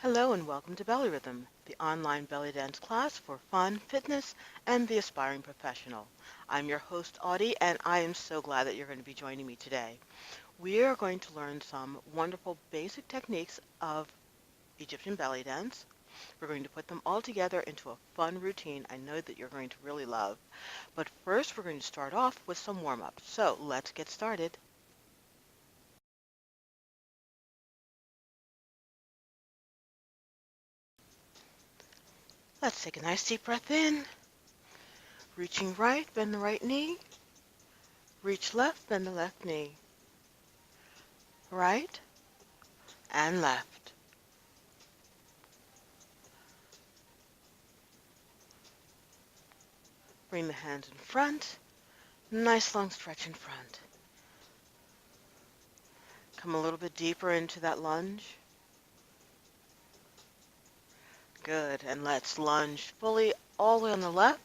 Hello and welcome to BellyRhythm, the online belly dance class for fun, fitness, and the aspiring professional. I'm your host, Audie, and I am so glad that you're going to be joining me today. We are going to learn some wonderful basic techniques of Egyptian belly dance. We're going to put them all together into a fun routine I know that you're going to really love. But first, we're going to start off with some warm-up. So let's get started. Let's take a nice deep breath in. Reaching right, bend the right knee. Reach left, bend the left knee. Right and left. Bring the hands in front. Nice long stretch in front. Come a little bit deeper into that lunge. Good. And let's lunge fully all the way on the left.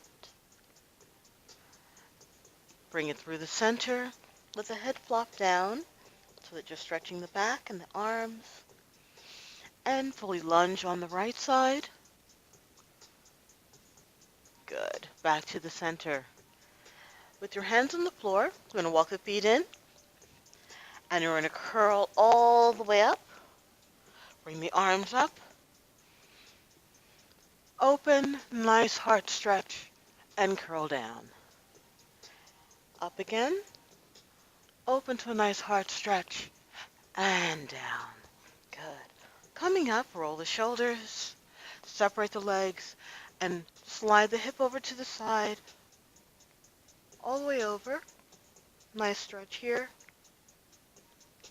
Bring it through the center. Let the head flop down so that you're stretching the back and the arms. And fully lunge on the right side. Good. Back to the center. With your hands on the floor, you're going to walk the feet in. And you're going to curl all the way up. Bring the arms up. Open, nice heart stretch, and curl down. Up again. Open to a nice heart stretch, and down. Good. Coming up, roll the shoulders, separate the legs, and slide the hip over to the side, all the way over. Nice stretch here,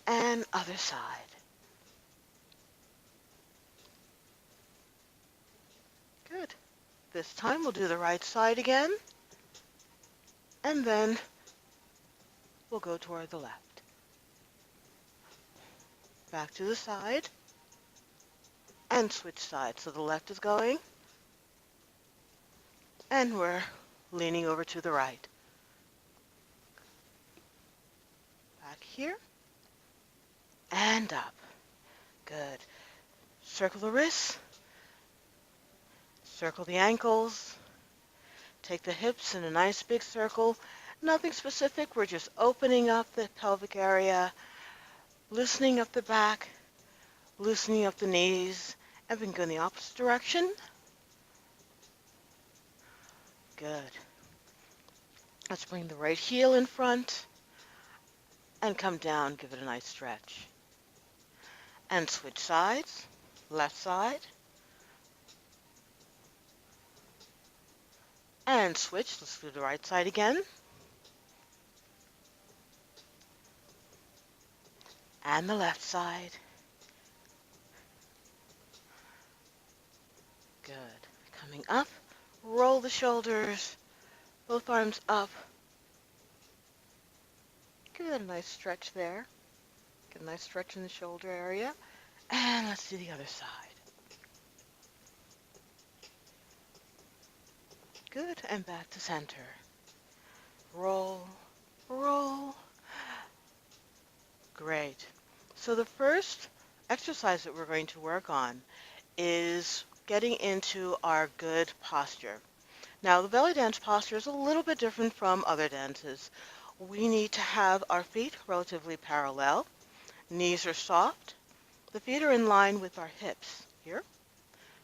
and other side. Good. This time we'll do the right side again, and then we'll go toward the left. Back to the side, and switch sides. So the left is going, and we're leaning over to the right. Back here, and up. Good. Circle the wrists, circle the ankles, take the hips in a nice big circle. Nothing specific, we're just opening up the pelvic area, loosening up the back, loosening up the knees, and we can go in the opposite direction. Good. Let's bring the right heel in front and come down, give it a nice stretch. And switch sides, left side, and switch. Let's do the right side again. And the left side. Good. Coming up, roll the shoulders, both arms up. Give it a nice stretch there. Get a nice stretch in the shoulder area. And let's do the other side. Good. And back to center. Roll, roll. Great. So the first exercise that we're going to work on is getting into our good posture. Now, the belly dance posture is a little bit different from other dances. We need to have our feet relatively parallel. Knees are soft. The feet are in line with our hips here.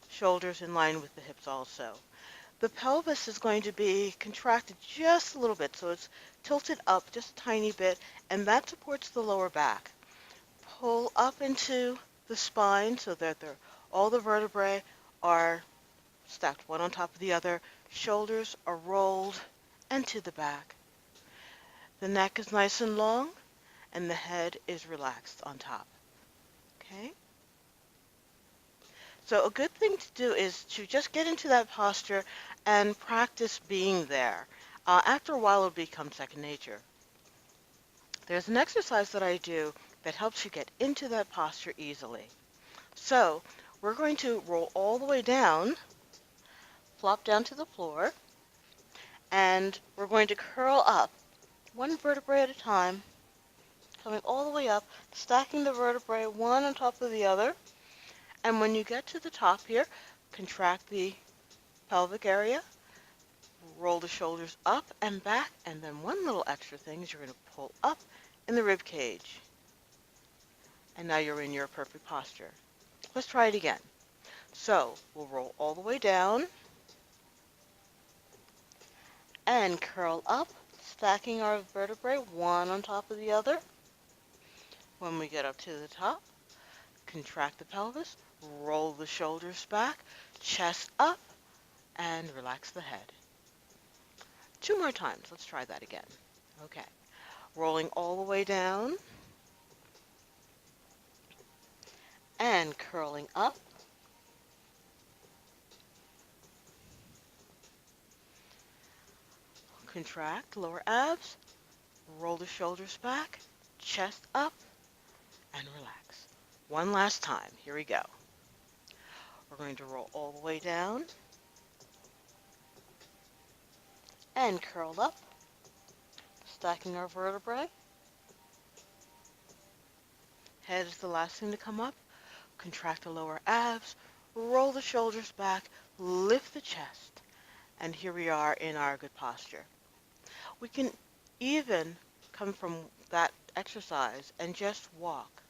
Shoulders in line with the hips also. The pelvis is going to be contracted just a little bit, so it's tilted up just a tiny bit, and that supports the lower back. Pull up into the spine so that all the vertebrae are stacked one on top of the other. Shoulders are rolled and to the back. The neck is nice and long, and the head is relaxed on top. Okay? So a good thing to do is to just get into that posture and practice being there. After a while, it'll become second nature. There's an exercise that I do that helps you get into that posture easily. So we're going to roll all the way down, flop down to the floor, and we're going to curl up one vertebrae at a time, coming all the way up, stacking the vertebrae one on top of the other, And when you get to the top here, contract the pelvic area, roll the shoulders up and back, and then one little extra thing is you're going to pull up in the rib cage. And now you're in your perfect posture. Let's try it again. So we'll roll all the way down and curl up, stacking our vertebrae one on top of the other. When we get up to the top, contract the pelvis, roll the shoulders back, chest up, and relax the head. Two more times. Let's try that again. Okay. Rolling all the way down and curling up. Contract lower abs, roll the shoulders back, chest up, and relax. One last time. Here we go. We're going to roll all the way down and curl up, stacking our vertebrae. Head is the last thing to come up. Contract the lower abs, roll the shoulders back, lift the chest, and here we are in our good posture. We can even come from that exercise and just walk.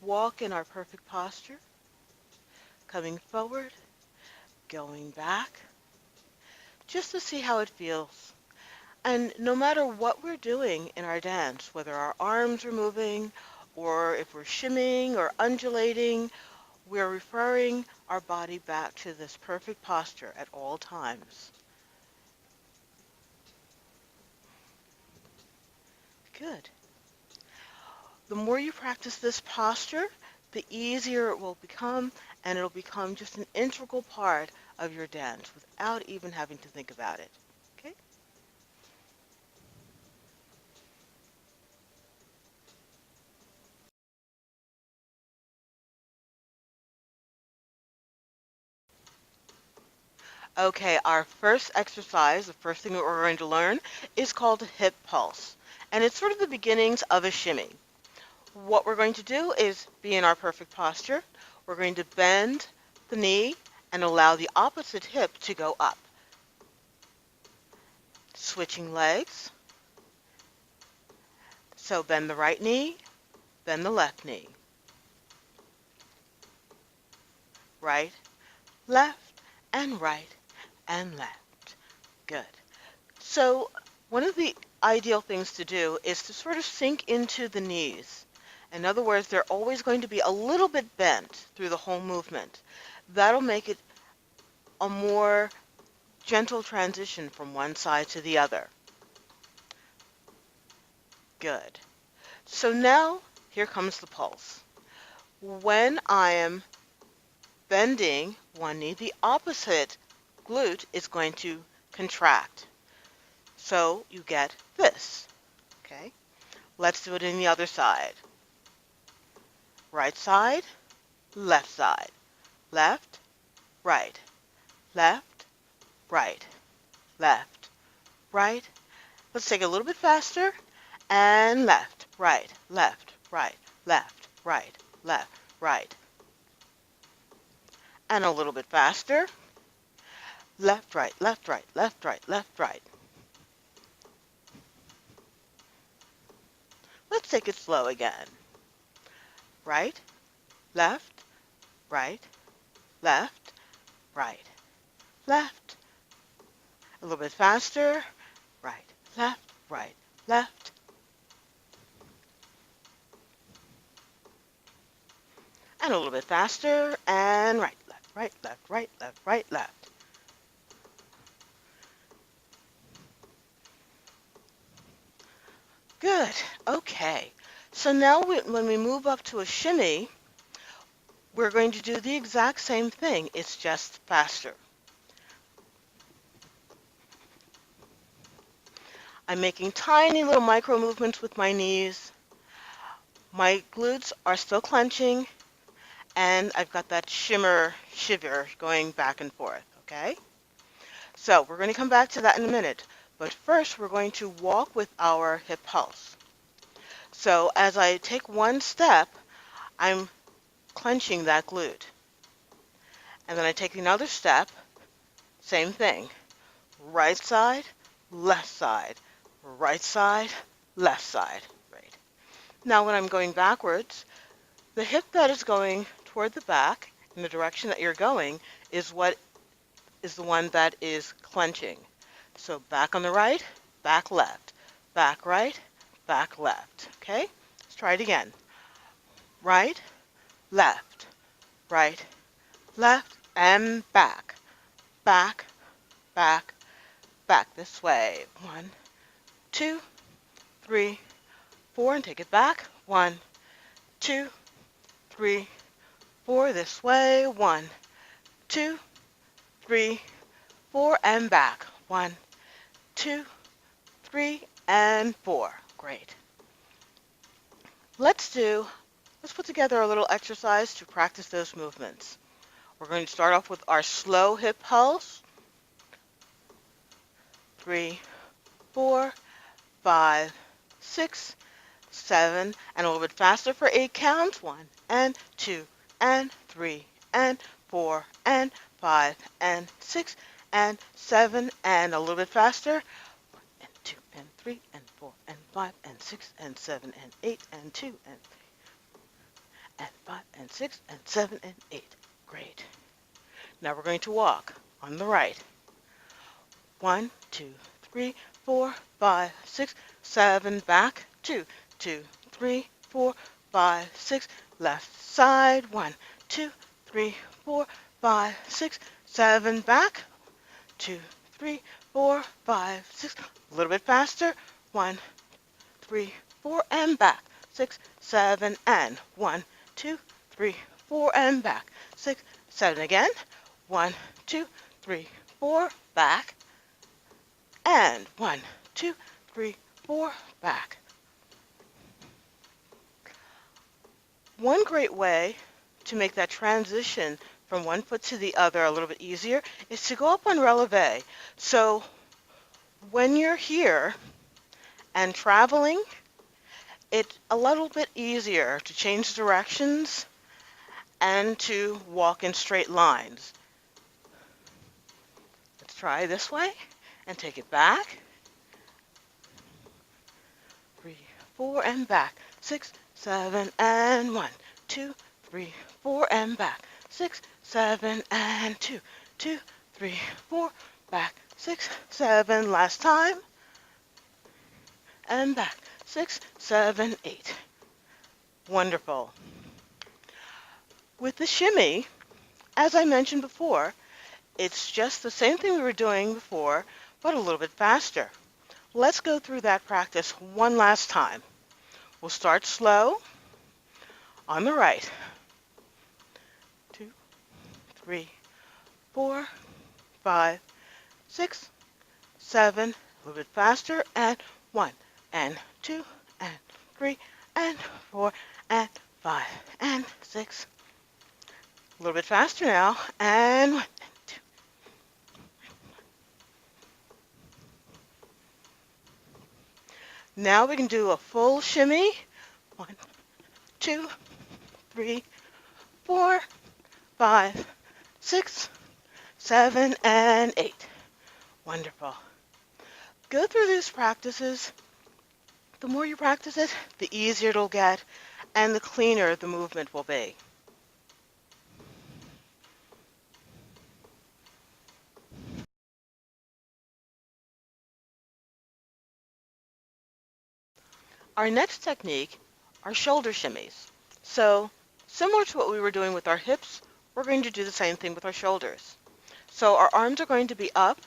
Walk in our perfect posture, coming forward, going back, just to see how it feels. And no matter what we're doing in our dance, whether our arms are moving or if we're shimmying or undulating, we're referring our body back to this perfect posture at all times. Good. The more you practice this posture, the easier it will become, and it'll become just an integral part of your dance without even having to think about it. Okay? Okay, our first exercise, the first thing that we're going to learn, is called a hip pulse. And it's sort of the beginnings of a shimmy. What we're going to do is be in our perfect posture. We're going to bend the knee and allow the opposite hip to go up. Switching legs. So bend the right knee, bend the left knee. Right, left, and right, and left. Good. So one of the ideal things to do is to sort of sink into the knees. In other words, they're always going to be a little bit bent through the whole movement. That'll make it a more gentle transition from one side to the other. Good. So now, here comes the pulse. When I am bending one knee, the opposite glute is going to contract. So you get this. Okay? Let's do it in the other side. Right side, left side. Left, right. Left, right. Left, right. Let's take it a little bit faster. And left, right, left, right, left, right, left, right. And a little bit faster. Left, right, left, right, left, right, left, right. Let's take it slow again. Right, left, right, left, right, left. A little bit faster. Right, left, left. And a little bit faster. And right, left, right, left, right, left, right, left. Good. Okay. So now when we move up to a shimmy, we're going to do the exact same thing. It's just faster. I'm making tiny little micro movements with my knees. My glutes are still clenching, and I've got that shiver going back and forth, okay? So we're going to come back to that in a minute. But first, we're going to walk with our hip pulse. So as I take one step, I'm clenching that glute. And then I take another step, same thing. Right side, left side, right side, left side. Great. Now when I'm going backwards, the hip that is going toward the back in the direction that you're going is what is the one that is clenching. So back on the right, back left, back right, back left. Okay? Let's try it again. Right, left, right, left, and back. Back, back, back this way. 1, 2, 3, 4, and take it back. 1, 2, 3, 4 this way. 1, 2, 3, 4, and back. 1, 2, 3, and 4. Great. Let's put together a little exercise to practice those movements. We're going to start off with our slow hip pulse. 3, 4, 5, 6, 7, and a little bit faster for 8 counts. 1 and 2 and 3 and 4 and 5 and 6 and 7, and a little bit faster. 1 and 2 and 3 and 4 and 5 and 6 and 7 and 8 and 2 and 3 and 5 and 6 and 7 and 8. Great. Now we're going to walk on the right. 1, 2, 3, 4, 5, 6, 7, back. 2, 2, 3, 4, 5, 6, left side. 1, 2, 3, 4, 5, 6, 7, back. 2, 3, 4, 5, 6. A little bit faster. 1, 3, 4, and back. 6, 7, and 1, 2, 3, 4, and back. 6, 7 again. 1, 2, 3, 4, back. And 1, 2, 3, 4, back. One great way to make that transition from one foot to the other a little bit easier is to go up on releve. So when you're here and traveling, it's a little bit easier to change directions and to walk in straight lines. Let's try this way and take it back. 3, 4, and back. 6, 7, and 1, 2, 3, 4, and back. 6, 7, and 2, 2, 3, 4, back. 6, 7, last time. And back. 6, 7, 8. Wonderful. With the shimmy, as I mentioned before, it's just the same thing we were doing before, but a little bit faster. Let's go through that practice one last time. We'll start slow on the right. 2, 3, 4, 5, 6, 7, a little bit faster, and 1, and 2, and 3, and 4, and 5, and 6. A little bit faster now, and 1, and 2. Now we can do a full shimmy. 1, 2, 3, 4, 5, 6, 7, and 8. Wonderful. Go through these practices. The more you practice it, the easier it'll get, and the cleaner the movement will be. Our next technique are shoulder shimmies. So, similar to what we were doing with our hips, we're going to do the same thing with our shoulders. So our arms are going to be up.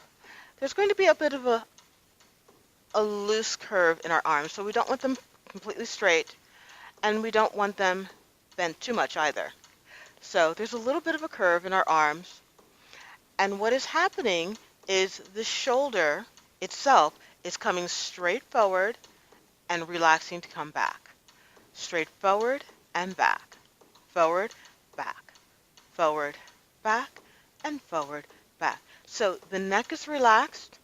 There's going to be a bit of a loose curve in our arms, so we don't want them completely straight, and we don't want them bent too much either. So there's a little bit of a curve in our arms, and what is happening is the shoulder itself is coming straight forward and relaxing to come back. Straight forward and back. Forward, back. Forward, back, and forward, back. So the neck is relaxed,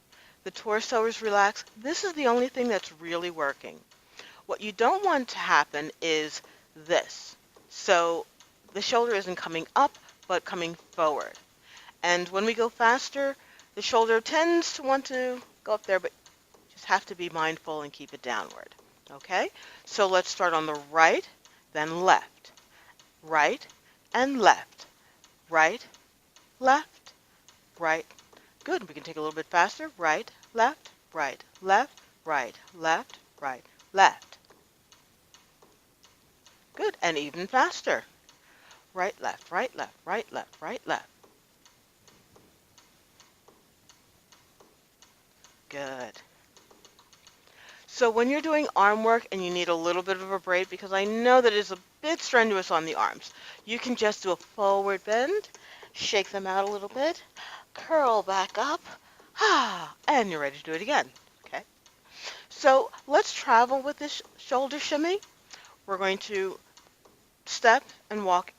the torso is relaxed. This is the only thing that's really working. What you don't want to happen is this. So the shoulder isn't coming up, but coming forward. And when we go faster, the shoulder tends to want to go up there, but just have to be mindful and keep it downward. Okay? So let's start on the right, then left, right, and left, right, left, right. Good. We can take a little bit faster. Right, left, right, left, right, left, right, left. Good. And even faster. Right, left, right, left, right, left, right, left. Good. So when you're doing arm work and you need a little bit of a break, because I know that it's a bit strenuous on the arms, you can just do a forward bend, shake them out a little bit, curl back up, and you're ready to do it again. Okay? So let's travel with this shoulder shimmy. We're going to step and walk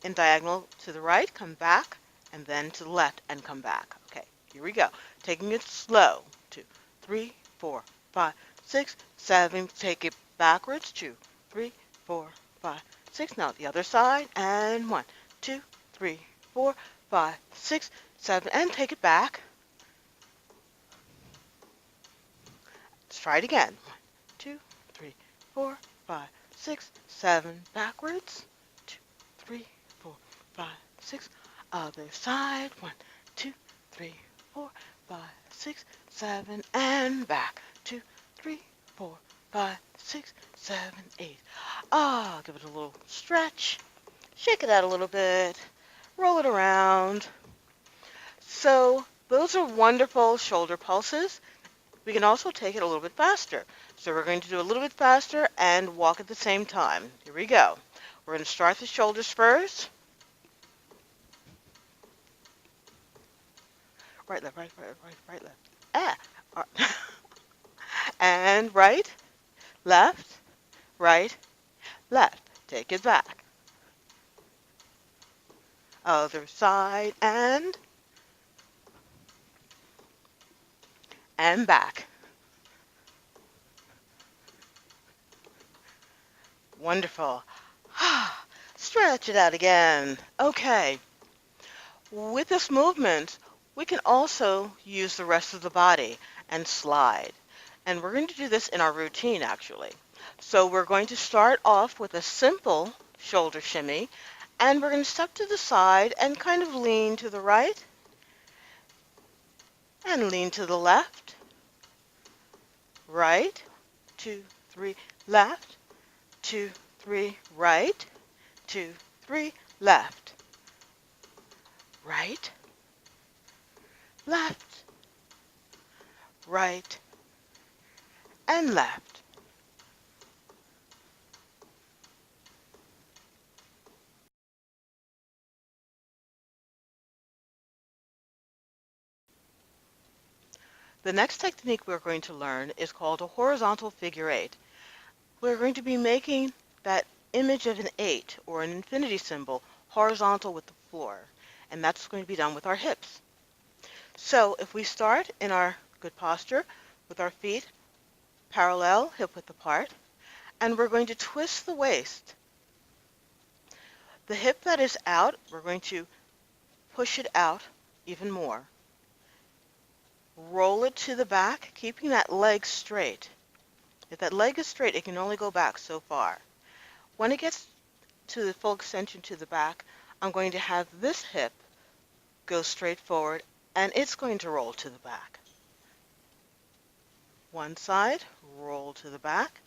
in diagonal to the right, come back, and then to the left and come back. Okay, here we go. Taking it slow. 2, 3, 4, 5, 6, 7. Take it backwards. 2, 3, 4, 5, 6. Now the other side. And 1, 2, 3, 4, 5, 6, 7. And take it back. Let's try it again. 1, 2, 3, 4, 5, 6, 7. Backwards. 2, 3, 4, 5, 6. Other side. 1, 2, 3, 4, 5, 6, 7. And back. 2, 3, 4, 5, 6, 7, 8. Give it a little stretch. Shake it out a little bit. Roll it around. So those are wonderful shoulder pulses. We can also take it a little bit faster. So we're going to do a little bit faster and walk at the same time. Here we go. We're going to start the shoulders first. Right, left, right, right, right, right, left. And right, left, right, left. Take it back. Other side and back. Wonderful. Stretch it out again. Okay. With this movement, we can also use the rest of the body and slide. And we're going to do this in our routine, actually. So we're going to start off with a simple shoulder shimmy, and we're going to step to the side and kind of lean to the right and lean to the left, right, 2, 3, left, 2, 3, right, 2, 3, left, right, left, right, and left. The next technique we're going to learn is called a horizontal figure eight. We're going to be making that image of an 8 or an infinity symbol horizontal with the floor, and that's going to be done with our hips. So if we start in our good posture with our feet parallel, hip width apart, and we're going to twist the waist. The hip that is out, we're going to push it out even more. Roll it to the back, keeping that leg straight. If that leg is straight, it can only go back so far. When it gets to the full extension to the back, I'm going to have this hip go straight forward, and it's going to roll to the back. One side, roll to the back,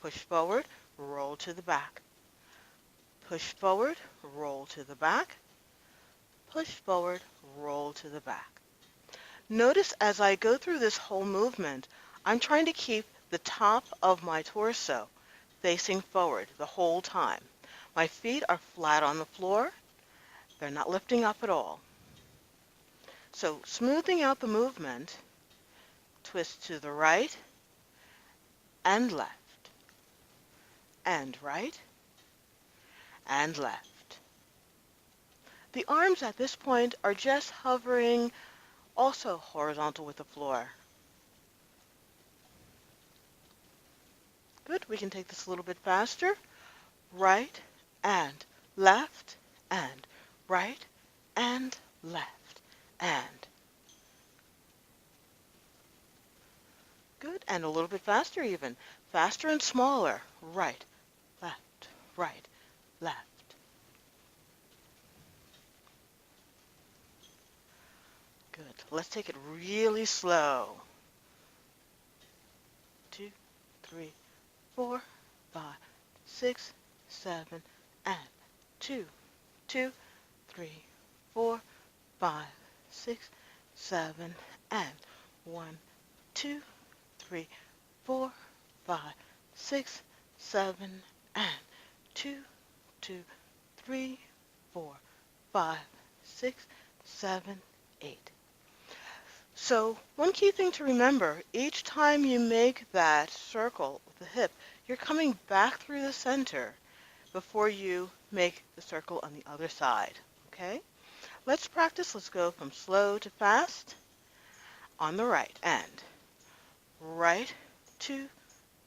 push forward, roll to the back. Push forward, roll to the back, push forward, roll to the back. Notice as I go through this whole movement, I'm trying to keep the top of my torso facing forward the whole time. My feet are flat on the floor. They're not lifting up at all. So smoothing out the movement, twist to the right and left, and right and left. The arms at this point are just hovering, also horizontal with the floor. Good, we can take this a little bit faster. Right and left, and right, and left, and good, and a little bit faster even. Faster and smaller. Right, left, right, left. Good. Let's take it really slow. 2, 3, 4, 5, 6, 7, and 2, 2, 3, 4, 5, 6, 7, and 1, 2, 3, 4, 5, 6, 7, and 2, 2, 3, 4, 5, 6, 7, 8. So one key thing to remember, each time you make that circle with the hip, you're coming back through the center before you make the circle on the other side, okay? Let's practice. Let's go from slow to fast on the right. And right, 2,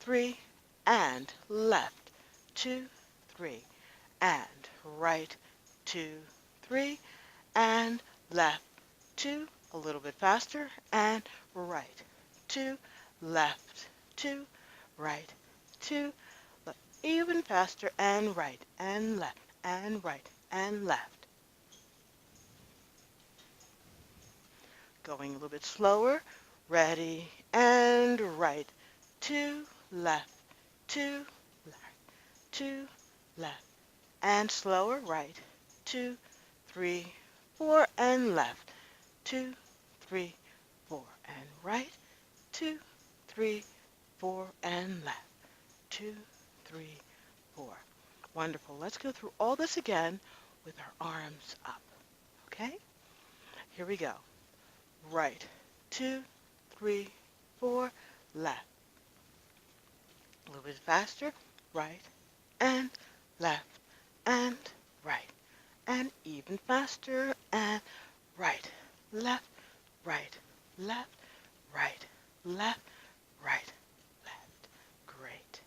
3, and left, 2, 3, and right, 2, 3, and left, 2, a little bit faster, and right, 2, left, 2, right, 2, left, even faster, and right, and left, and right, and left. Going a little bit slower, ready, and right, 2, left, 2, left, 2, left, and slower, right, 2, 3, 4, and left, 2, 3, 4, and right, 2, 3, 4, and left, 2, 3, 4. Wonderful. Let's go through all this again with our arms up, okay? Here we go. Right, 2, 3, 4, left. A little bit faster, right, and left, and right, and even faster, and right, left, right, left, right, left, right, left. Great.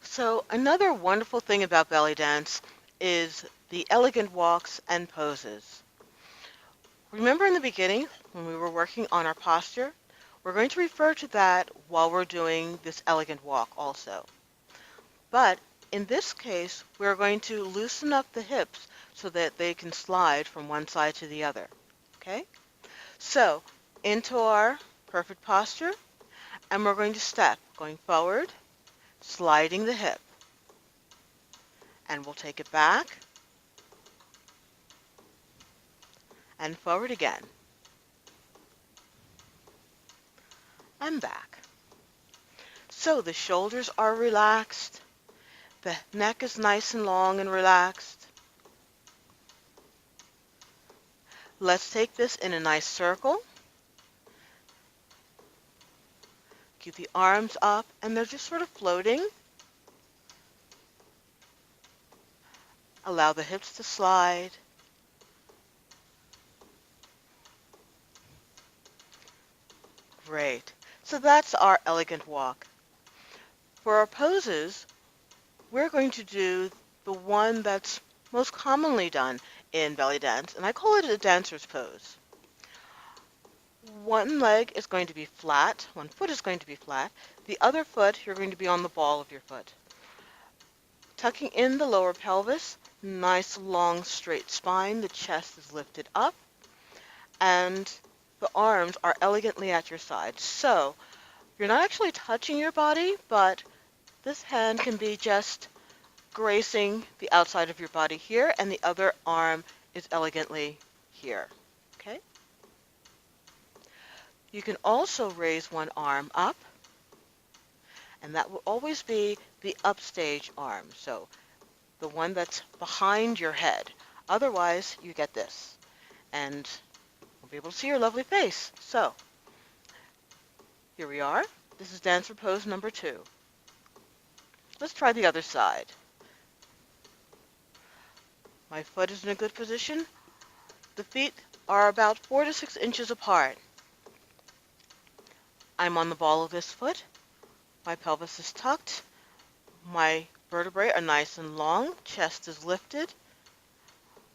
So another wonderful thing about belly dance is the elegant walks and poses. Remember in the beginning when we were working on our posture? We're going to refer to that while we're doing this elegant walk also. But in this case, we're going to loosen up the hips so that they can slide from one side to the other. Okay? So into our perfect posture, and we're going to step, going forward, sliding the hip. And we'll take it back and forward again. And back. So the shoulders are relaxed. The neck is nice and long and relaxed. Let's take this in a nice circle. Keep the arms up, and they're just sort of floating. Allow the hips to slide. Great. So that's our elegant walk. For our poses, we're going to do the one that's most commonly done in belly dance, and I call it a dancer's pose. One leg is going to be flat, one foot is going to be flat, the other foot you're going to be on the ball of your foot. Tucking in the lower pelvis, nice long straight spine, the chest is lifted up, and the arms are elegantly at your sides. So you're not actually touching your body, but this hand can be just gracing the outside of your body here, and the other arm is elegantly here. Okay? You can also raise one arm up, and that will always be the upstage arm, so the one that's behind your head. Otherwise, you get this, and we'll be able to see your lovely face. So, here we are. This is dancer pose number 2. Let's try the other side. My foot is in a good position. The feet are about 4 to 6 inches apart. I'm on the ball of this foot. My pelvis is tucked. My vertebrae are nice and long. Chest is lifted.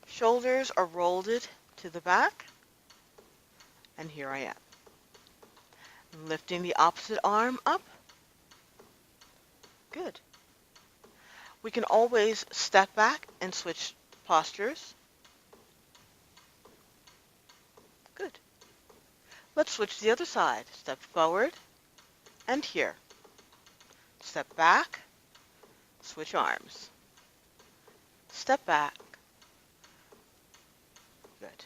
Shoulders are rolled to the back. And here I am. Lifting the opposite arm up. Good. We can always step back and switch postures. Good. Let's switch to the other side. Step forward and here. Step back, switch arms. Step back. Good.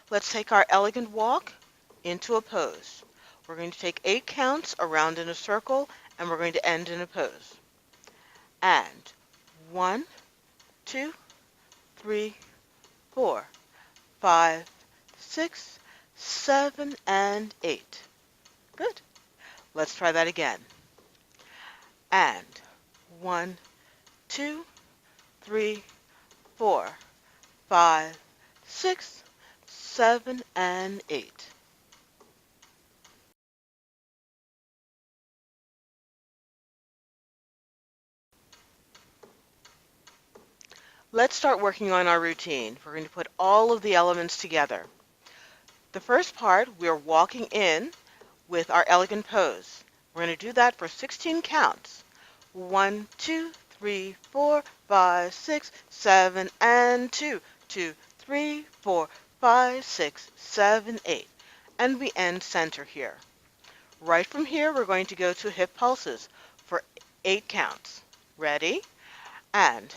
Let's take our elegant walk into a pose. We're going to take 8 counts around in a circle, and we're going to end in a pose. And 1, 2, 3, 4, 5, 6, 7, and 8. Good. Let's try that again. And 1, 2, 3, 4, 5, 6, 7, and 8. Let's start working on our routine. We're going to put all of the elements together. The first part, we're walking in with our elegant pose. We're going to do that for 16 counts. 1, 2, 3, 4, 5, 6, 7, and 2. 2, 3, 4, 5, 6, 7, 8. And we end center here. Right from here, we're going to go to hip pulses for 8 counts. Ready? And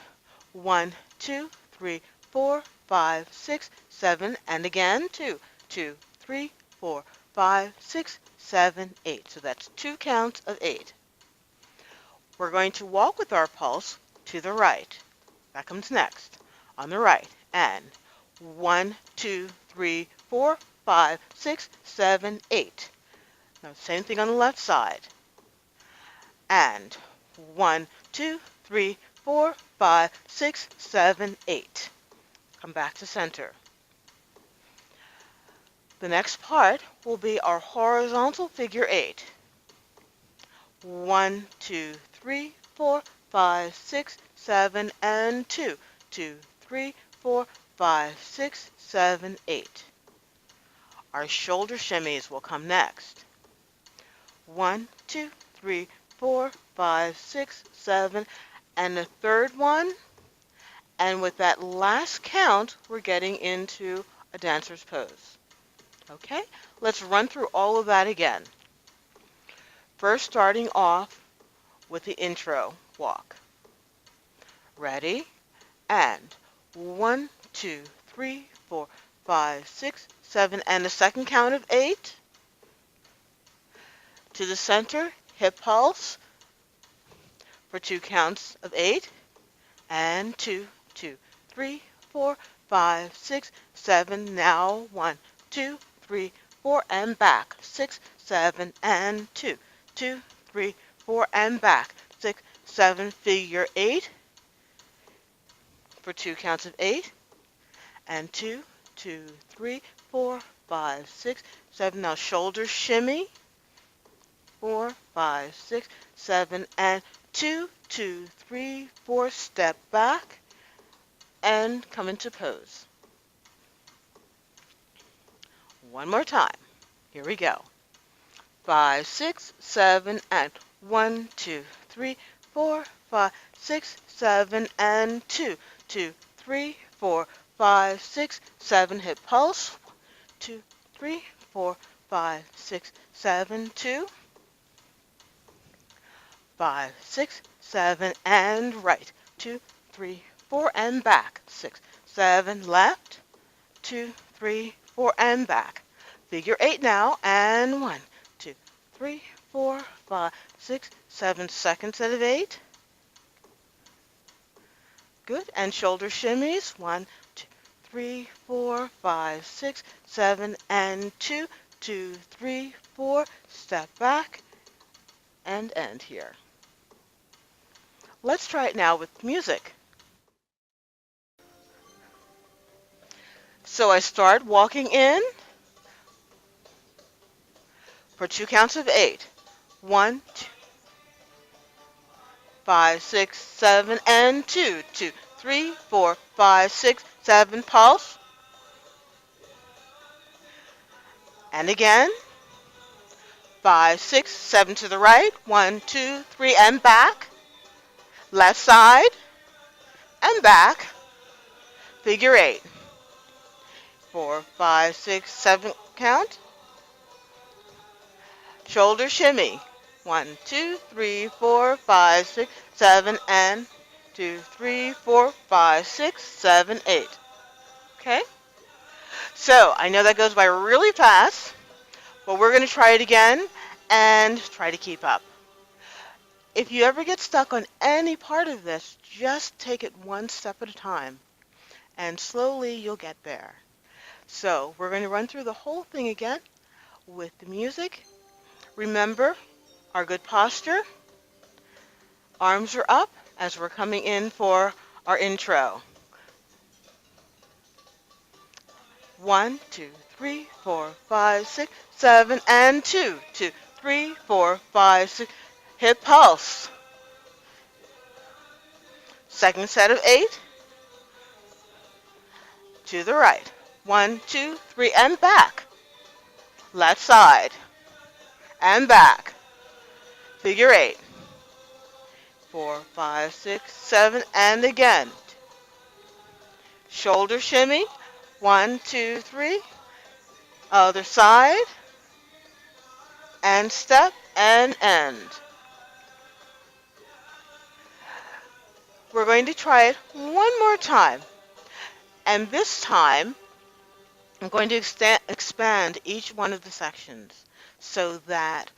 1, 2, 3, 4, 5, 6, 7, and again 2, 2, 3, 4, 5, 6, 7, 8. So that's 2 counts of 8. We're going to walk with our pulse to the right. That comes next on the right. And 1, 2, 3, 4, 5, 6, 7, 8. Now same thing on the left side. And 1, 2, 3, 4, 5, 6, 7, 8. Come back to center. The next part will be our horizontal figure 8. 1, 2, 3, 4, 5, 6, 7, and 2. 2, 3, 4, 5, 6, 7, 8. Our shoulder shimmies will come next. 1, 2, 3, 4, 5, 6, 7, and the third one. And with that last count, we're getting into a dancer's pose. Okay, let's run through all of that again. First, starting off with the intro walk. Ready? And 1, 2, 3, 4, 5, 6, 7, and the second count of 8. To the center, hip pulse for 2 counts of 8. And 2, 2, 3, 4, 5, 6, 7. Now 1, 2, 3, 4, and back. 6, 7, and 2. 2, 3, 4, and back. 6, 7, figure 8 for 2 counts of 8. And 2, 2, 3, 4, 5, 6, 7. Now shoulder shimmy. 4, 5, 6, 7, and 2, 2, 3, 4. Step back and come into pose. One more time. Here we go. 5, 6, 7, and 1, 2, 3, 4, 5, 6, 7, and 2, 2, 3, 4, 5, 6, 7. Hip pulse. 2, 3, 4, 5, 6, 7, 2, 5, 6, 7, and right. 2, 3, 4, and back. 6, 7, left. 2, 3, 4, and back. Figure 8 now, and 1, 2, 3, 4, 5, 6, 7. Second set of 8. Good, and shoulder shimmies. 1, 2, 3, 4, 5, 6, 7, and 2, 2, 3, 4. Step back and end here. Let's try it now with music. So I start walking in for 2 counts of 8. 1, 2, 5, 6, 7, and 2. 2, 3, 4, 5, 6, 7, pulse. And again. 5, 6, 7 to the right. 1, 2, 3, and back. Left side and back. Figure 8. 4, 5, 6, 7 count. Shoulder shimmy. 1, 2, 3, 4, 5, 6, 7, and 2, 3, 4, 5, 6, 7, 8. Okay? So I know that goes by really fast, but we're going to try it again and try to keep up. If you ever get stuck on any part of this, just take it one step at a time, and slowly you'll get there. So we're going to run through the whole thing again with the music. Remember our good posture. Arms are up as we're coming in for our intro. 1, 2, 3, 4, 5, 6, 7, and 2. 2, 3, 4, 5, 6. Hip pulse. Second set of 8. To the right. 1, 2, 3, and back. Left side. And back. Figure 8. 4, 5, 6, 7, and again. Shoulder shimmy. 1, 2, 3. Other side. And step and end. We're going to try it one more time. And this time, I'm going to expand each one of the sections so that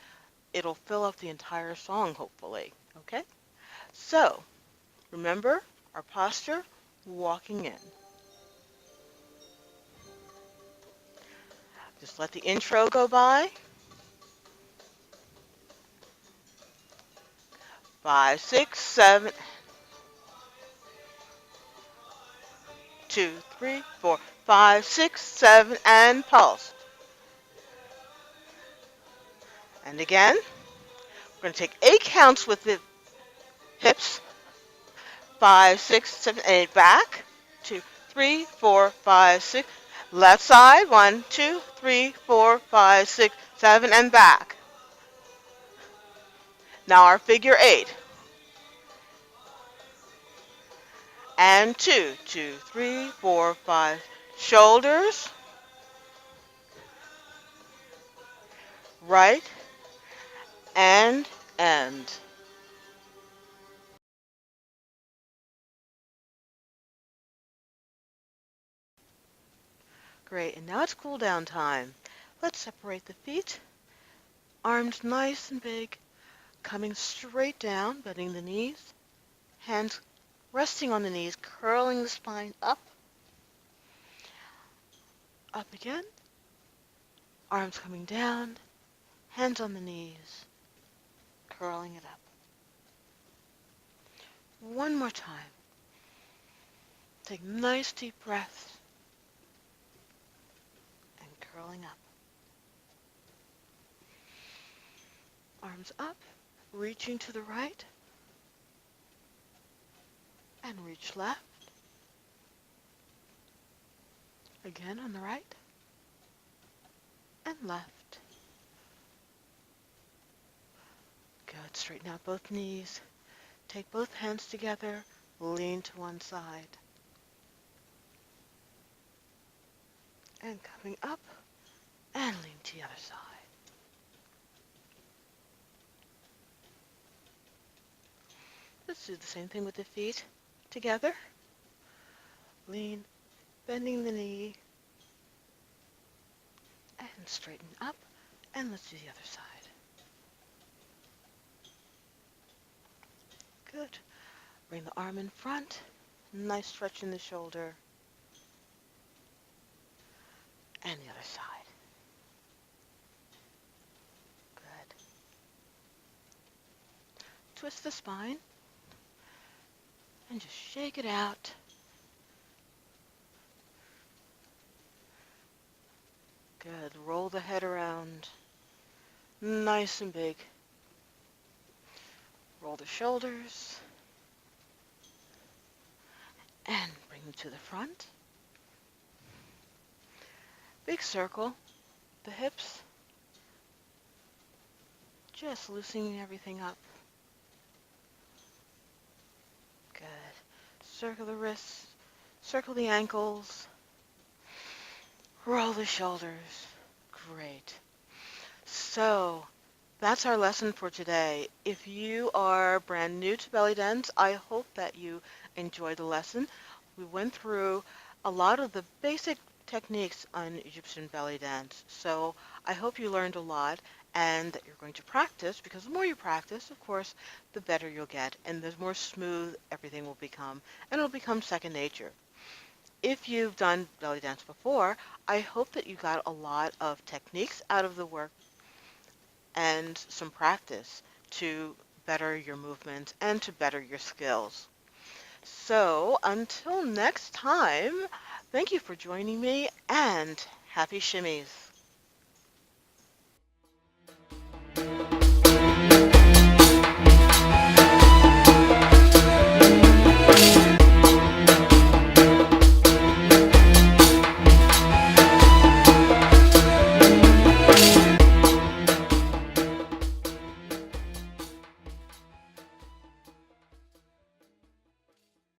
it'll fill up the entire song, hopefully. Okay? So, remember our posture, walking in. Just let the intro go by. 5, 6, 7, 2, 3, 4, 5, 6, 7, and pulse. And again, we're going to take 8 counts with the hips. 5, 6, 7, 8, back. 2, 3, 4, 5, 6. Left side. 1, 2, 3, 4, 5, 6, 7, and back. Now our figure 8. And 2, 2, 3, 4, 5. Shoulders. Right. And end. Great, and now it's cool down time. Let's separate the feet. Arms nice and big, coming straight down, bending the knees. Hands resting on the knees, curling the spine up. Up again. Arms coming down, hands on the knees, curling it up. One more time. Take nice deep breaths and curling up. Arms up, reaching to the right, and reach left. Again on the right, and left. Good. Straighten out both knees. Take both hands together, lean to one side. And coming up, and lean to the other side. Let's do the same thing with the feet together. Lean, bending the knee, and straighten up, and let's do the other side. Good. Bring the arm in front, nice stretch in the shoulder, and the other side. Good. Twist the spine, and just shake it out. Good. Roll the head around. Nice and big. Roll the shoulders and bring them to the front. Big circle. The hips, just loosening everything up. Good. Circle the wrists, circle the ankles, roll the shoulders. Great. So that's our lesson for today. If you are brand new to belly dance, I hope that you enjoyed the lesson. We went through a lot of the basic techniques on Egyptian belly dance. So I hope you learned a lot and that you're going to practice, because the more you practice, of course, the better you'll get and the more smooth everything will become, and it'll become second nature. If you've done belly dance before, I hope that you got a lot of techniques out of the work and some practice to better your movements and to better your skills. So until next time, thank you for joining me and happy shimmies.